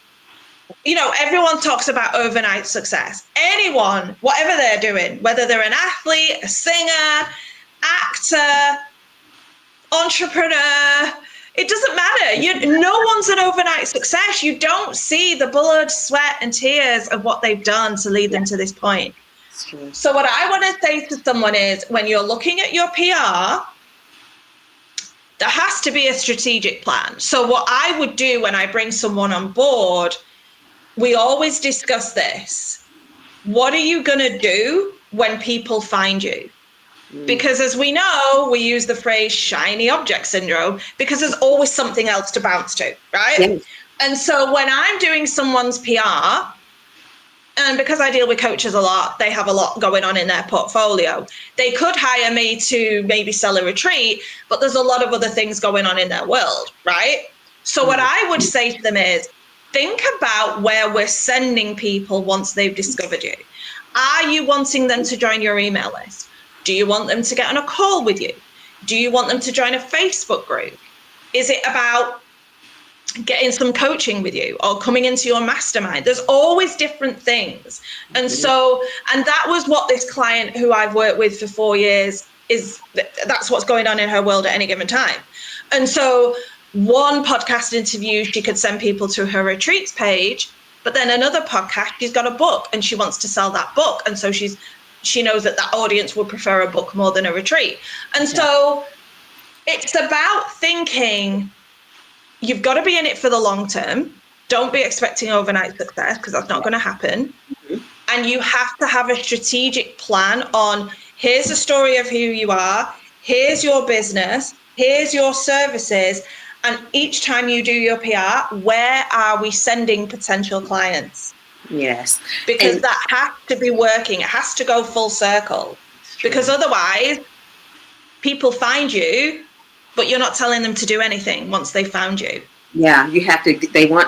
Speaker 3: everyone talks about overnight success. Anyone, whatever they're doing, whether they're an athlete, a singer, actor, entrepreneur, it doesn't matter. No one's an overnight success. You don't see the blood, sweat, and tears of what they've done to lead them to this point.
Speaker 2: It's true.
Speaker 3: So what I want to say to someone is, when you're looking at your PR, there has to be a strategic plan. So what I would do when I bring someone on board, we always discuss this. What are you going to do when people find you? Because as we know, we use the phrase shiny object syndrome, because there's always something else to bounce to, right?
Speaker 2: Yes.
Speaker 3: And so when I'm doing someone's PR, and because I deal with coaches a lot, they have a lot going on in their portfolio. They could hire me to maybe sell a retreat, but there's a lot of other things going on in their world, right? So what I would say to them is, think about where we're sending people once they've discovered you. Are you wanting them to join your email list? Do you want them to get on a call with you? Do you want them to join a Facebook group? Is it about getting some coaching with you or coming into your mastermind? There's always different things. And that was what this client who I've worked with for 4 years that's what's going on in her world at any given time. And so one podcast interview, she could send people to her retreats page, but then another podcast, she's got a book and she wants to sell that book. And so she knows that audience would prefer a book more than a retreat. And so it's about thinking, you've got to be in it for the long term. Don't be expecting overnight success, because that's not going to happen. And you have to have a strategic plan on, here's the story of who you are, here's your business, here's your services. And each time you do your PR, where are we sending potential clients?
Speaker 2: Yes.
Speaker 3: Because that has to be working. It has to go full circle. Because otherwise, people find you, but you're not telling them to do anything once they found you.
Speaker 2: Yeah, you have to,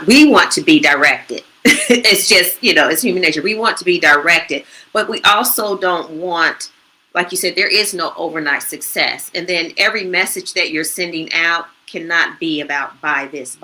Speaker 2: we want to be directed. It's just, it's human nature. We want to be directed, but we also don't want, like you said, there is no overnight success. And then every message that you're sending out cannot be about buy this.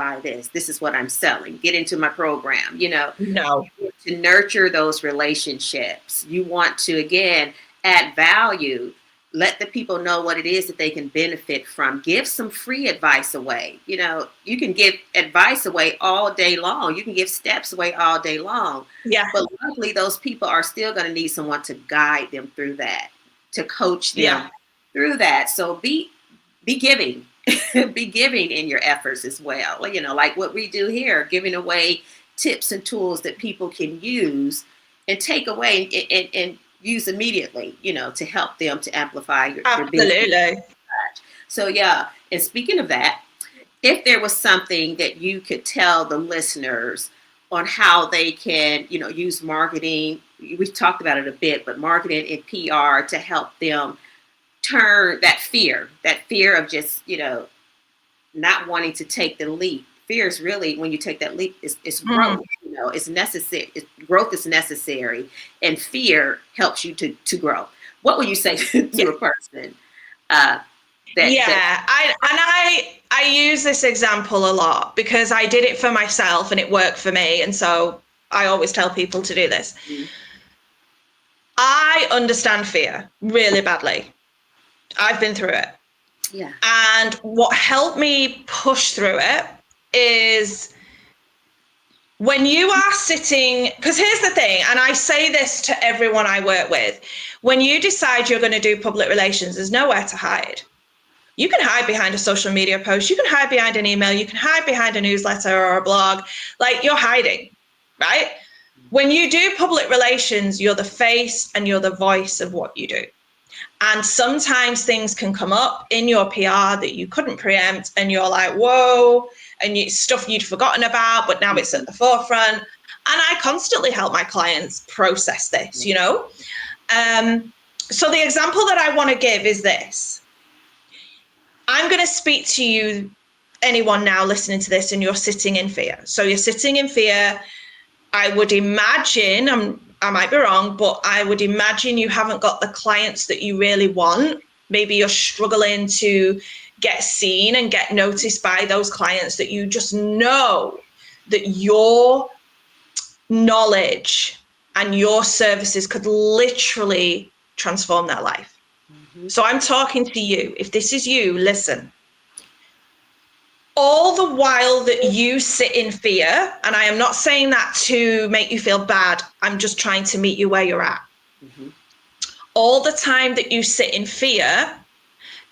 Speaker 2: This is what I'm selling. Get into my program, No. To nurture those relationships. You want to, again, add value. Let the people know what it is that they can benefit from. Give some free advice away. You can give advice away all day long. You can give steps away all day long.
Speaker 3: Yeah.
Speaker 2: But luckily, those people are still going to need someone to guide them through that, to coach them through that. So be giving. Be giving in your efforts as well. Like what we do here, giving away tips and tools that people can use and take away and use immediately, to help them to amplify your business.
Speaker 3: Absolutely.
Speaker 2: So, and speaking of that, if there was something that you could tell the listeners on how they can, use marketing, we've talked about it a bit, but marketing and PR to help them turn that fear of just, not wanting to take the leap. Fear is really, when you take that leap, it's growth. It's necessary. Growth is necessary, and fear helps you to grow. What would you say to a person? I
Speaker 3: use this example a lot because I did it for myself and it worked for me, and so I always tell people to do this. Mm-hmm. I understand fear really badly. I've been through it.
Speaker 2: Yeah.
Speaker 3: And what helped me push through it is when you are sitting, because here's the thing, and I say this to everyone I work with, when you decide you're going to do public relations, there's nowhere to hide. You can hide behind a social media post, you can hide behind an email, you can hide behind a newsletter or a blog, like you're hiding, right? When you do public relations, you're the face and you're the voice of what you do. And sometimes things can come up in your PR that you couldn't preempt, and you're like, whoa, and stuff you'd forgotten about, but now it's at the forefront. And I constantly help my clients process this, So the example that I want to give is this. I'm going to speak to you, anyone now listening to this, and you're sitting in fear. So you're sitting in fear. I would imagine, I might be wrong, but I would imagine you haven't got the clients that you really want. Maybe you're struggling to get seen and get noticed by those clients that you just know that your knowledge and your services could literally transform their life. Mm-hmm. So I'm talking to you. If this is you, listen. All the while that you sit in fear, and I am not saying that to make you feel bad, I'm just trying to meet you where you're at. Mm-hmm. All the time that you sit in fear,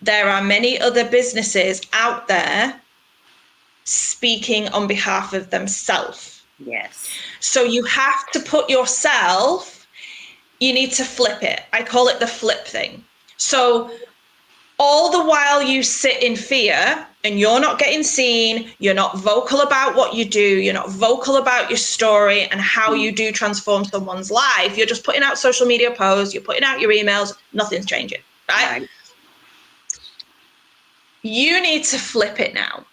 Speaker 3: there are many other businesses out there speaking on behalf of themselves.
Speaker 2: Yes.
Speaker 3: So you have to put yourself, you need to flip it. I call it the flip thing. So all the while you sit in fear and you're not getting seen, you're not vocal about what you do, you're not vocal about your story and how you do transform someone's life, you're just putting out social media posts, you're putting out your emails, nothing's changing, right? You need to flip it now.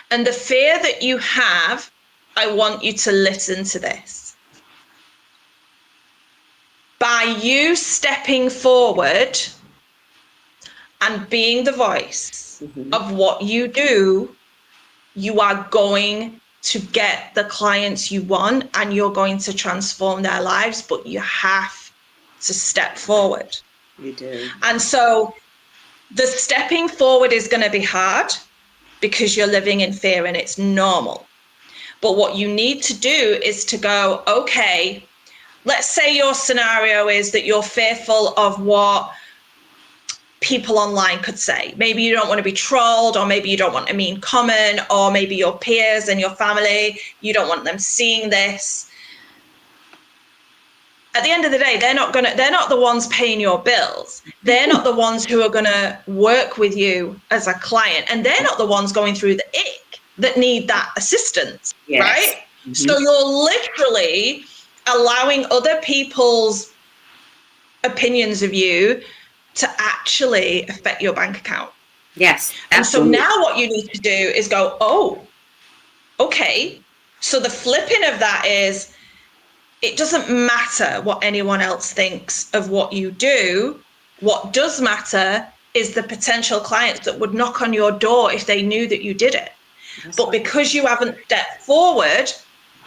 Speaker 3: And the fear that you have, I want you to listen to this. By you stepping forward and being the voice of what you do, you are going to get the clients you want and you're going to transform their lives, but you have to step forward.
Speaker 2: You do.
Speaker 3: And so the stepping forward is going to be hard because you're living in fear and it's normal. But what you need to do is to go, okay, let's say your scenario is that you're fearful of what people online could say. Maybe you don't want to be trolled, or maybe you don't want a mean comment, or maybe your peers and your family, you don't want them seeing this. At the end of the day, they're not the ones paying your bills. They're not the ones who are going to work with you as a client, and they're not the ones going through the ick that need that assistance, yes. Right? Mm-hmm. So you're literally allowing other people's opinions of you to actually affect your bank account.
Speaker 2: Yes.
Speaker 3: Absolutely. And so now what you need to do is go, oh, okay. So the flipping of that is, it doesn't matter what anyone else thinks of what you do. What does matter is the potential clients that would knock on your door if they knew that you did it. That's but right. Because you haven't stepped forward,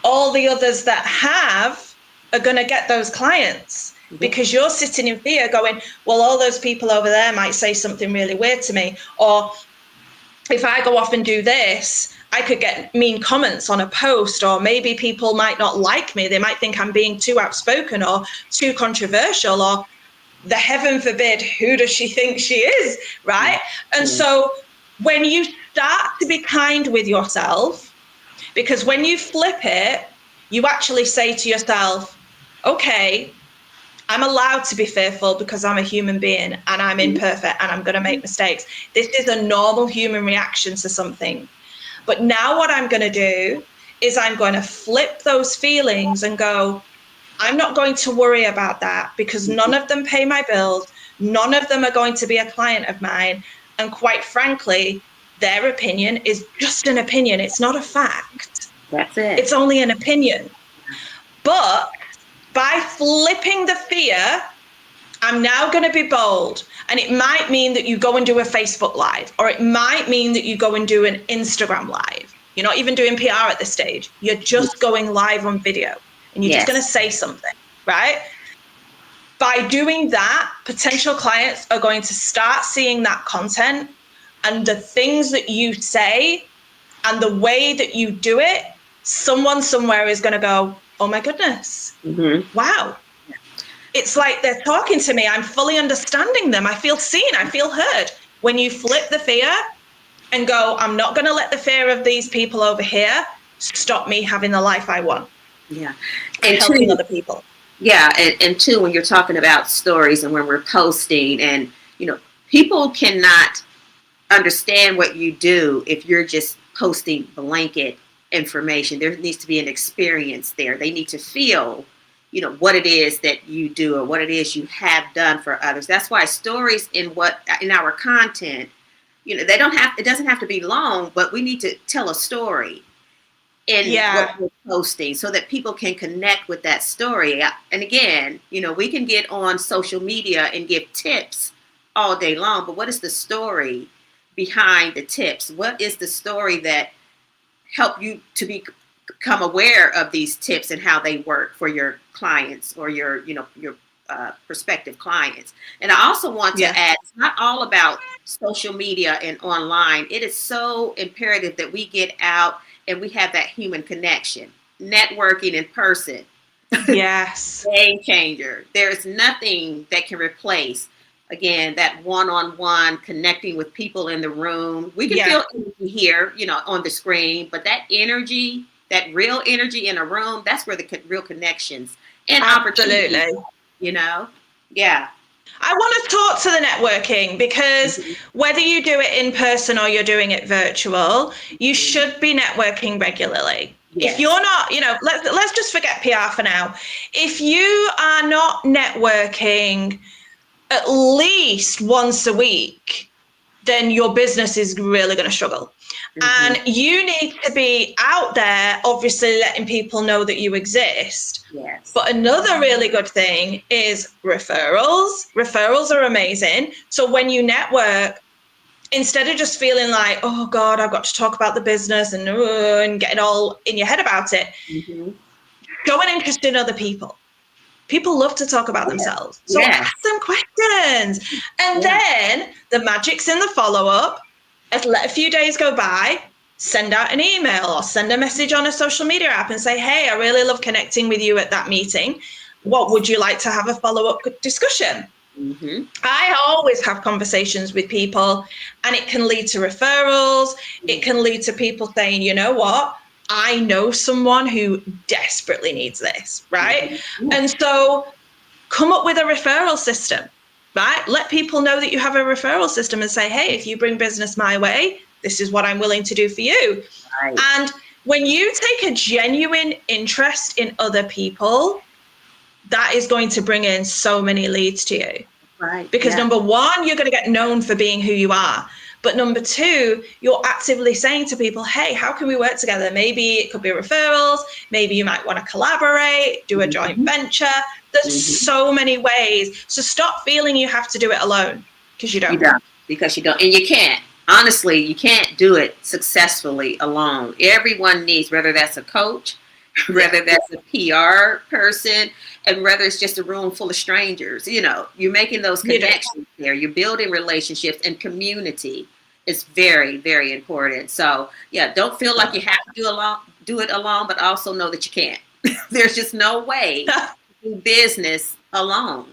Speaker 3: all the others that have are going to get those clients. Because you're sitting in fear going, well, all those people over there might say something really weird to me. Or if I go off and do this, I could get mean comments on a post, or maybe people might not like me. They might think I'm being too outspoken or too controversial, or the heaven forbid, who does she think she is, right? And so when you start to be kind with yourself, because when you flip it, you actually say to yourself, okay, I'm allowed to be fearful because I'm a human being and I'm imperfect and I'm going to make mistakes. This is a normal human reaction to something. But now what I'm going to do is I'm going to flip those feelings and go, I'm not going to worry about that because none of them pay my bills. None of them are going to be a client of mine. And quite frankly, their opinion is just an opinion. It's not a fact.
Speaker 2: That's it.
Speaker 3: It's only an opinion. But by flipping the fear, I'm now going to be bold. And it might mean that you go and do a Facebook Live, or it might mean that you go and do an Instagram Live. You're not even doing PR at this stage. You're just going live on video, and you're just going to say something, right? By doing that, potential clients are going to start seeing that content, and the things that you say and the way that you do it, someone somewhere is going to go, oh my goodness, wow. It's like they're talking to me. I'm fully understanding them. I feel seen. I feel heard. When you flip the fear and go, I'm not going to let the fear of these people over here stop me having the life I want.
Speaker 2: Yeah.
Speaker 3: And helping other people.
Speaker 2: Yeah. And two, when you're talking about stories and when we're posting and, you know, people cannot understand what you do if you're just posting blanket information. There needs to be an experience there. They need to feel, you know, what it is that you do or what it is you have done for others. That's why stories in our content, you know, it doesn't have to be long, but we need to tell a story in what we're posting so that people can connect with that story. And again, you know, we can get on social media and give tips all day long, but what is the story behind the tips? What is the story that help you to become aware of these tips and how they work for your clients or your prospective clients? And I also want to add, it's not all about social media and online. It is so imperative that we get out and we have that human connection, networking in person.
Speaker 3: Yes.
Speaker 2: Game changer. There's nothing that can replace, again, that one-on-one connecting with people in the room. We can feel energy here, you know, on the screen, but that energy, that real energy in a room, that's where the real connections and opportunities, you know? Yeah.
Speaker 3: I want to talk to the networking because whether you do it in person or you're doing it virtual, you should be networking regularly. Yes. If you're not, you know, let's just forget PR for now. If you are not networking at least once a week, then your business is really going to struggle. And you need to be out there, obviously letting people know that you exist.
Speaker 2: Yes.
Speaker 3: But another really good thing is referrals. Referrals are amazing. So when you network, instead of just feeling like, oh God, I've got to talk about the business and getting all in your head about it, show an interest in other people. People love to talk about themselves. So ask them questions. And then the magic's in the follow-up. Let a few days go by, send out an email or send a message on a social media app and say, hey, I really love connecting with you at that meeting. What would you like to have a follow-up discussion? I always have conversations with people, and it can lead to referrals. It can lead to people saying, you know what? I know someone who desperately needs this, right? And so come up with a referral system, right? Let people know that you have a referral system and say, hey, if you bring business my way, this is what I'm willing to do for you. Right. And when you take a genuine interest in other people, that is going to bring in so many leads to you.
Speaker 2: Right.
Speaker 3: Because number one, you're going to get known for being who you are. But number two, you're actively saying to people, hey, how can we work together? Maybe it could be referrals. Maybe you might want to collaborate, do a joint venture. There's so many ways. So stop feeling you have to do it alone, because you don't.
Speaker 2: Because you don't. And you can't. Honestly, you can't do it successfully alone. Everyone needs, whether that's a coach, whether that's a PR person, and whether it's just a room full of strangers. You know, you're making those connections there. You're building relationships, and community is very, very important. So, don't feel like you have to do it alone, but also know that you can't. There's just no way to do business alone.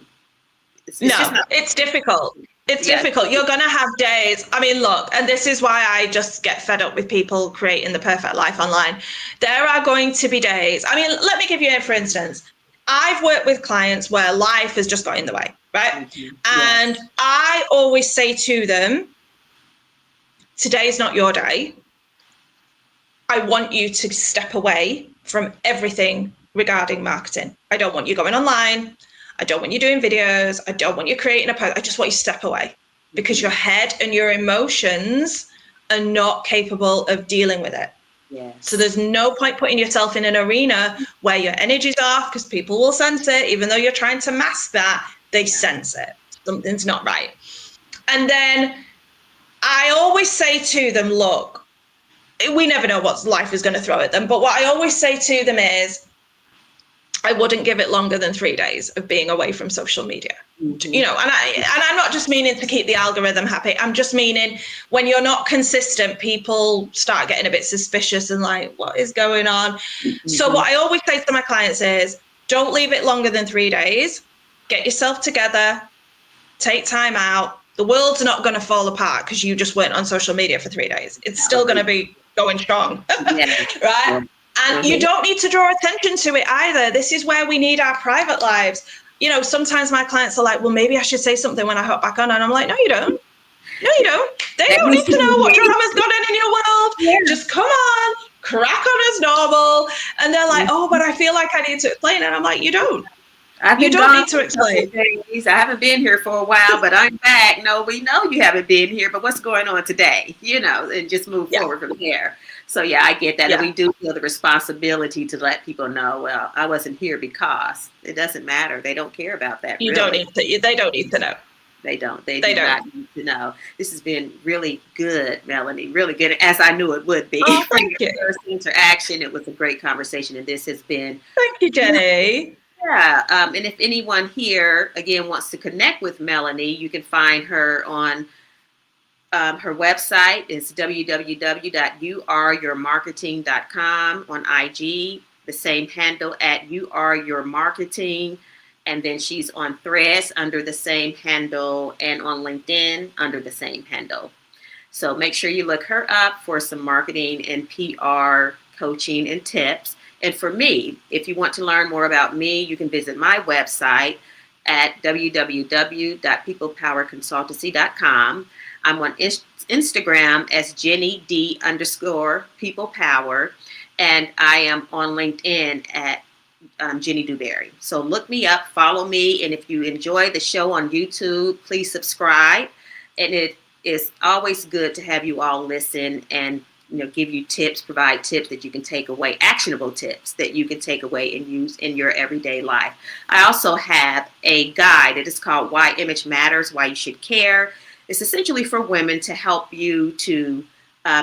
Speaker 2: It's
Speaker 3: difficult. It's difficult. You're going to have days. I mean, look, and this is why I just get fed up with people creating the perfect life online. There are going to be days. I mean, let me give you for instance. I've worked with clients where life has just got in the way, right? And I always say to them, today's not your day. I want you to step away from everything regarding marketing. I don't want you going online. I don't want you doing videos. I don't want you creating a post. I just want you to step away because your head and your emotions are not capable of dealing with it.
Speaker 2: Yes.
Speaker 3: So there's no point putting yourself in an arena where your energy's off, because people will sense it. Even though you're trying to mask that, they sense it. Something's not right. And then I always say to them, look, we never know what life is going to throw at them. But what I always say to them is, I wouldn't give it longer than 3 days of being away from social media. Mm-hmm. You know, and I'm not just meaning to keep the algorithm happy. I'm just meaning when you're not consistent, people start getting a bit suspicious and like, what is going on? Mm-hmm. So what I always say to my clients is, don't leave it longer than 3 days. Get yourself together, take time out. The world's not going to fall apart because you just weren't on social media for 3 days. It's still going to be going strong, right? And you don't need to draw attention to it either. This is where we need our private lives. You know, sometimes my clients are like, well, maybe I should say something when I hop back on. And I'm like, no, you don't. No, you don't. They don't need to know what drama's gone on in your world. Yeah. Just come on, crack on as normal. And they're like, oh, but I feel like I need to explain. And I'm like, you don't. You don't need to explain.
Speaker 2: I haven't been here for a while, but I'm back. No, we know you haven't been here, but what's going on today? You know, and just move forward from there. So, yeah, I get that. Yeah. And we do feel the responsibility to let people know, well, I wasn't here because it doesn't matter. They don't care about that.
Speaker 3: You don't need to. They don't need to know.
Speaker 2: They don't. They do not need to know. This has been really good, Melanie, really good, as I knew it would be.
Speaker 3: Oh, thank you.
Speaker 2: First interaction, it was a great conversation, and this has been.
Speaker 3: Thank you, Jenny.
Speaker 2: Yeah, and if anyone here, again, wants to connect with Melanie, you can find her on her website. Is www.youareyourmarketing.com on IG, the same handle at youareyourmarketing. And then she's on Threads under the same handle and on LinkedIn under the same handle. So make sure you look her up for some marketing and PR coaching and tips. And for me, if you want to learn more about me, you can visit my website at www.peoplepowerconsultancy.com. I'm on Instagram as Jenny D_peoplepower. And I am on LinkedIn at Jenny Dewberry. So look me up, follow me. And if you enjoy the show on YouTube, please subscribe. And it is always good to have you all listen and give you tips, provide tips that you can take away, actionable tips that you can take away and use in your everyday life. I also have a guide that is called Why Image Matters, Why You Should Care. It's essentially for women to help you to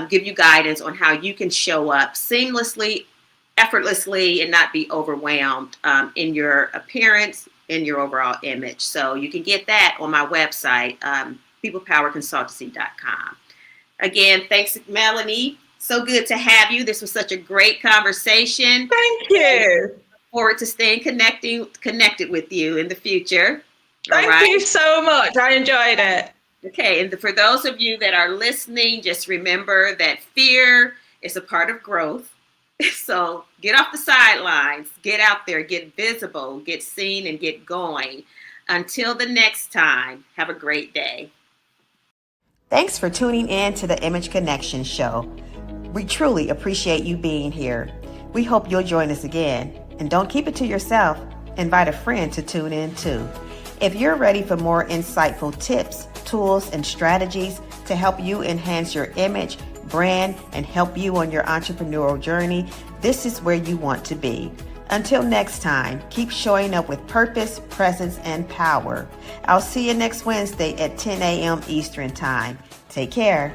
Speaker 2: give you guidance on how you can show up seamlessly, effortlessly, and not be overwhelmed in your appearance, in your overall image. So you can get that on my website, peoplepowerconsultancy.com. Again, thanks, Melanie. So good to have you. This was such a great conversation.
Speaker 3: Thank you.
Speaker 2: Look forward to staying connected with you in the future.
Speaker 3: Thank you so much. I enjoyed it.
Speaker 2: Okay, and for those of you that are listening, just remember that fear is a part of growth. So get off the sidelines, get out there, get visible, get seen, and get going. Until the next time, have a great day.
Speaker 1: Thanks for tuning in to the Image Connection Show. We truly appreciate you being here. We hope you'll join us again. And don't keep it to yourself. Invite a friend to tune in too. If you're ready for more insightful tips, tools, and strategies to help you enhance your image, brand, and help you on your entrepreneurial journey, this is where you want to be. Until next time, keep showing up with purpose, presence, and power. I'll see you next Wednesday at 10 a.m. Eastern Time. Take care.